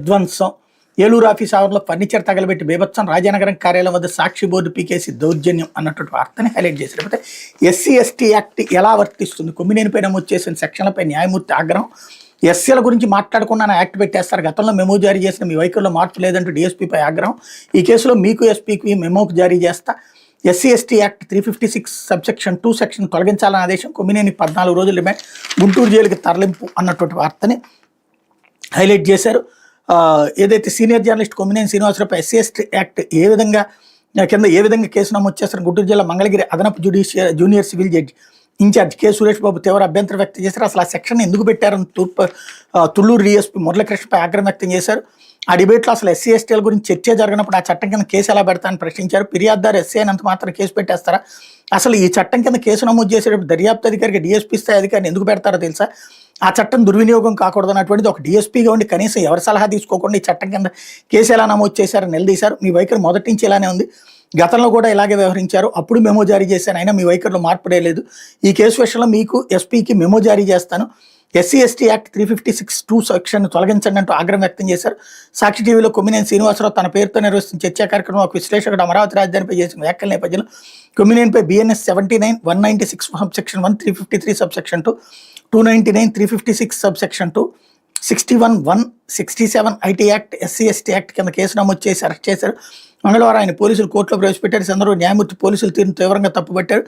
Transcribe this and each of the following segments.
విధ్వంసం, ఏలూరు ఆఫీస్ ఆవరణలో ఫర్నిచర్ తగలబెట్టి బీభత్సం, రాజానగరం కార్యాలయం వద్ద సాక్షి బోర్డు పీకేసి దౌర్జన్యం అన్నటువంటి వార్తని హైలైట్ చేశారు. అయితే ఎస్సీ ఎస్టీ యాక్ట్ ఎలా వర్తిస్తుంది, కొమ్మినేనిపై నమోదు చేసిన సెక్షన్లపై న్యాయమూర్తి ఆగ్రహం. ఎస్సీల గురించి మాట్లాడకుండా యాక్ట్ పెట్టేస్తారు, గతంలో మెమో జారీ చేసిన మీ వైఖరిలో మార్పు లేదంటూ డీఎస్పీపై ఆగ్రహం. ఈ కేసులో మీకు ఎస్పీకి మెమోకు జారీ చేస్తా. SC ST act 356 subsection 2 section తొలగించాలని ఆదేశం. కొమ్మినేని 14 రోజులు రిమాండ్, గుంటూరు జైలుకి తరలింపు అన్నటువంటి వార్తని హైలైట్ చేశారు. ఏదైతే సీనియర్ జర్నలిస్ట్ కొమ్మినేని శ్రీనివాసరావుపై ఎస్సీ ఎస్టీ యాక్ట్ ఏ విధంగా కేసు నమోదు చేస్తారు. గుంటూరు జిల్లా మంగళగిరి అదనపు junior civil judge in-charge K Suresh Babu తీవ్ర అభ్యంతరం వ్యక్తం చేశారు. అసలు ఆ సెక్షన్ ఎందుకు పెట్టారని తుళ్ళూరు డిఎస్పీ మురళీకృష్ణపై ఆగ్రహం వ్యక్తం చేశారు. ఆ డిబేట్లో అసలు ఎస్సీ ఎస్టీల గురించి చర్చ జరగనప్పుడు ఆ చట్టం కింద కేసు ఎలా పెడతారని ప్రశ్నించారు. ఫిర్యాదుదారు ఎస్సీ అయినంత మాత్రం కేసు పెట్టేస్తారా, అసలు ఈ చట్టం కింద కేసు నమోదు చేసేటప్పుడు దర్యాప్తు అధికారికి డీఎస్పీ స్థాయి అధికారిని ఎందుకు పెడతారో తెలుసా. ఆ చట్టం దుర్వినియోగం కాకూడదు అన్నటువంటిది ఒక డీఎస్పీగా ఉండి కనీసం ఎవరి సలహా తీసుకోకుండా ఈ చట్టం కింద కేసు ఎలా నమోదు చేశారని నిలదీశారు. మీ వైఖరి మొదటి నుంచి ఇలానే ఉంది, గతంలో కూడా ఇలాగే వ్యవహరించారు, అప్పుడు మెమో జారీ చేశాను, అయినా మీ వైఖరిలో మార్పు లేదు. ఈ కేసు విషయంలో మీకు ఎస్పీకి మెమో జారీ చేస్తాను. ఎస్సీ ఎస్టీ యాక్ట్ 356(2) సెక్షన్ తొలగించండి అంటూ ఆగ్రహం వ్యక్తం చేశారు. సాక్షి టీవీలో కొమ్మినేని శ్రీనివాసరావు తన పేరుతో నిర్వహిస్తున్న చర్చా కార్యక్రమం ఒక విశ్లేషకుడు అమరావతి రాజధానిపై చేసిన వ్యాఖ్యల నేపథ్యంలో కొమ్మినేనిపై BNS 79, 196 subsection 1, 353 subsection 2, 299, 356 subsection 2, 61, 1, 67 IT act, SC ST act కింద కేసు నమోదు చేసి అరెస్ట్ చేశారు. మంగళవారం ఆయన పోలీసులు కోర్టులో ప్రవేశపెట్టారు. సందర్భంగా న్యాయమూర్తి పోలీసులు తీరును తీవ్రంగా తప్పుపట్టారు.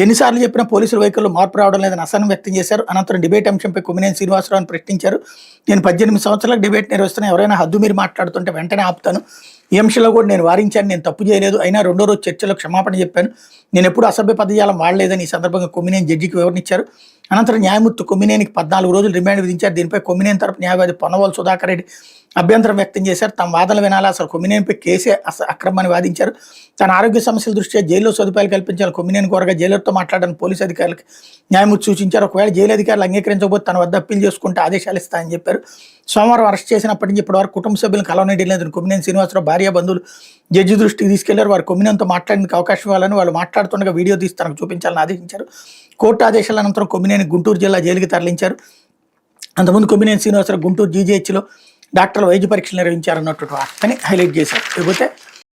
ఎన్నిసార్లు చెప్పినా పోలీసుల వైఖరిలో మార్పు రావడం లేదని అసహనం వ్యక్తం చేశారు. అనంతరం డిబేట్ అంశంపై కొమ్మినేని శ్రీనివాసరావుని ప్రశ్నించారు. నేను 18 సంవత్సరాలకు డిబేట్ నిర్వహిస్తున్నా, ఎవరైనా హద్దు మీరు మాట్లాడుతుంటే వెంటనే ఆపుతాను. ఈ అంశంలో కూడా నేను వారించాను, నేను తప్పు చేయలేదు, అయినా రెండో రోజు చర్చలో క్షమాపణ చెప్పాను, నేను ఎప్పుడు అసభ్య పదజాలం వాడలేదని ఈ సందర్భంగా కొమ్మినేని జడ్జికి వివరించారు. అనంతరం న్యాయమూర్తి కొమ్మినేనికి 14 రోజులు రిమాండ్ విధించారు. దీనిపై కొమ్మినేని తరపు న్యాయవాది పొన్నవోలు సుధాకర్ రెడ్డి అభ్యంతరం వ్యక్తం చేశారు. తమ వాదనలు వినాలా, అసలు కొమ్మినేనిపై కేసే అక్రమని వాదించారు. తన ఆరోగ్య సమస్యల దృష్ట్యా జైల్లో సదుపాయాలు కల్పించాలి, కొమ్మినేని కోరగా జైలర్తో మాట్లాడాలని పోలీసు అధికారులకు న్యాయమూర్తి సూచించారు. ఒకవేళ జైలు అధికారులు అంగీకరించకపోతే తన వద్ద అప్పీల్ చేసుకుంటే ఆదేశాలు ఇస్తాయని చెప్పారు. సోమవారం అరెస్ట్ చేసినప్పటి నుంచి ఇప్పటివరకు కుటుంబ సభ్యులను కలవనేది లేదని కొమ్మినేని శ్రీనివాసరావు భార్య బంధువులు జడ్జి దృష్టికి తీసుకెళ్లారు. వారు కొమ్మినేనితో మాట్లాడడానికి అవకాశం ఇవ్వాలని, వాళ్ళు మాట్లాడుతుండగా వీడియో తీసి తనకు చూపించాలని ఆదేశించారు. కోర్టు ఆదేశాల అనంతరం కొమ్మినేని గుంటూరు జిల్లా జైలుకి తరలించారు. అంతకుముందు కొమ్మినేని శ్రీనివాసరావు గుంటూరు GGHలో డాక్టర్లు వైద్య పరీక్షలు నిర్వహించారన్నటువంటి వార్తని హైలైట్ చేశారు. లేకపోతే